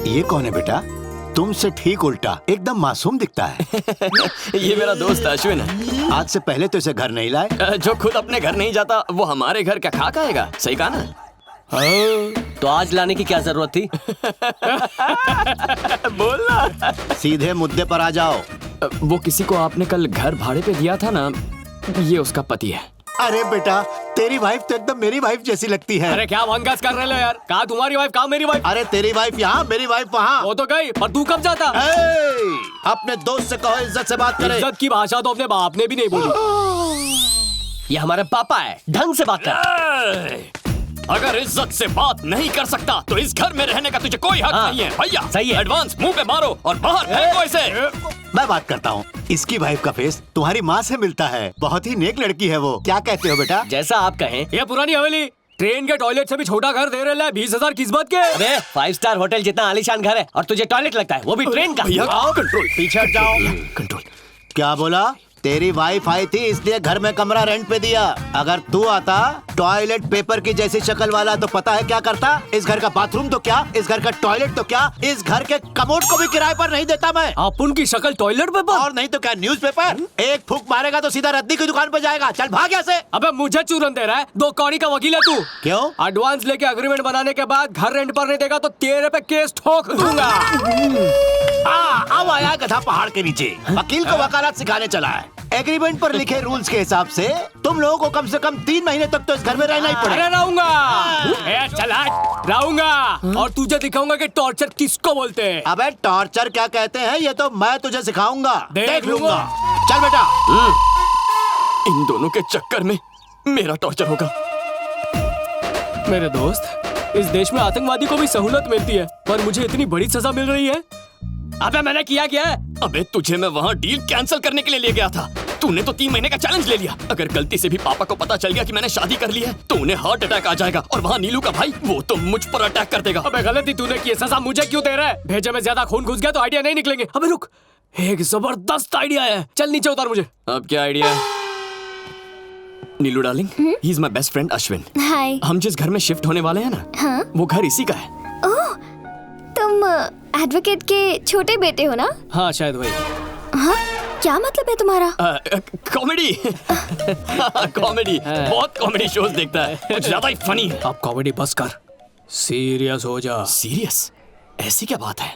ये कौन है बेटा? तुमसे ठीक उल्टा, एकदम मासूम दिखता है। ये मेरा दोस्त अश्विन है। आज से पहले तो इसे घर नहीं लाए। जो खुद अपने घर नहीं जाता वो हमारे घर का खा खाएगा। सही कहा ना? तो आज लाने की क्या जरूरत थी? बोलना। सीधे मुद्दे पर आ जाओ। वो किसी को आपने कल घर भाड़े पे दिया था ना, ये उसका पति है। अरे बेटा, तेरी वाइफ तो एकदम मेरी वाइफ जैसी लगती है। अरे क्या भंगास कर रहे हो यार? कहा तुम्हारी वाइफ, कहा मेरी वाइफ? अरे तेरी वाइफ यहाँ, मेरी वाइफ वहाँ। वो तो गई, पर तू कब जाता? अपने दोस्त से कहो इज्जत से बात करे। इज्जत की भाषा तो अपने बाप ने भी नहीं बोली। ये हमारे पापा है, ढंग से बात कर। अगर इज्जत से बात नहीं कर सकता तो इस घर में रहने का तुझे कोई हक नहीं है। भैया सही है। एडवांस मुंह पे मारो और बाहर फेंको इसे। मैं बात करता हूँ। इसकी वाइफ का फेस तुम्हारी माँ से मिलता है। बहुत ही नेक लड़की है वो। क्या कहते हो बेटा? जैसा आप कहें। ये पुरानी हवेली ट्रेन के टॉयलेट से भी छोटा घर दे रहे हैं। 20,000 किस्मत के। अरे 5 स्टार होटल जितना आलीशान घर है और तुझे टॉयलेट लगता है, वो भी ट्रेन का। भैया कंट्रोल, पीछे हट जाओ। कंट्रोल। क्या बोला? तेरी वाइफ आई थी इसलिए घर में कमरा रेंट पे दिया। अगर तू आता टॉयलेट पेपर की जैसी शक्ल वाला तो पता है क्या करता? इस घर का बाथरूम तो क्या, इस घर का टॉयलेट तो क्या, इस घर के कमोड को भी किराए पर नहीं देता मैं। अपन की शक्ल टॉयलेट पेपर। और नहीं तो क्या न्यूज़पेपर? एक फूंक मारेगा तो सीधा रद्दी की दुकान पर जाएगा। चल भाग यहाँ से। अबे मुझे चूरन दे रहा है? 2 कौड़ी का वकील है तू। क्यों? एडवांस लेके एग्रीमेंट बनाने के बाद घर रेंट पर नहीं देगा तो तेरे पे केस ठोक दूंगा। अब आया गधा पहाड़ के नीचे। वकील को वकालत सिखाने चला है। एग्रीमेंट पर लिखे रूल्स के हिसाब से तुम लोगों को कम से कम 3 महीने तक तो इस घर में रहना ही पड़ेगा। अरे रहूंगा, चला रहूंगा और तुझे दिखाऊंगा कि टॉर्चर किसको बोलते हैं। अबे टॉर्चर क्या कहते हैं ये तो मैं तुझे सिखाऊंगा। देख लूंगा। चल बेटा। इन दोनों के चक्कर में मेरा टॉर्चर होगा। मेरे दोस्त, इस देश में आतंकवादी को भी सहूलत मिलती है, पर मुझे इतनी बड़ी सजा मिल रही है। अबे मैंने किया क्या है? अबे तुझे मैं वहाँ डील कैंसिल करने के लिए ले गया था। तूने तो 3 महीने का चैलेंज ले लिया। अगर गलती से भी पापा को पता चल गया कि मैंने शादी कर ली है तो उन्हें हार्ट अटैक आ जाएगा और वहाँ नीलू का भाई वो तो मुझ पर अटैक कर देगा। अबे गलती तूने की, सजा मुझे क्यों दे रहा है? भेजे में ज्यादा खून घुस गया तो आइडिया नहीं निकलेंगे। अबे रुक, एक जबरदस्त आइडिया है। चल नीचे उतार मुझे। अब क्या आइडिया है? Neelu darling, he is my best friend Ashwin. Hi. हम जिस घर में शिफ्ट होने वाले हैं ना, हाँ? वो घर इसी का है। ओह, तुम एडवोकेट के छोटे बेटे हो ना? हाँ शायद वही। हाँ? क्या मतलब है तुम्हारा? कॉमेडी। कॉमेडी, बहुत कॉमेडी शोज देखता है, कुछ ज्यादा ही फनी है। अब कॉमेडी बस कर, सीरियस हो जा। सीरियस? ऐसी क्या बात है?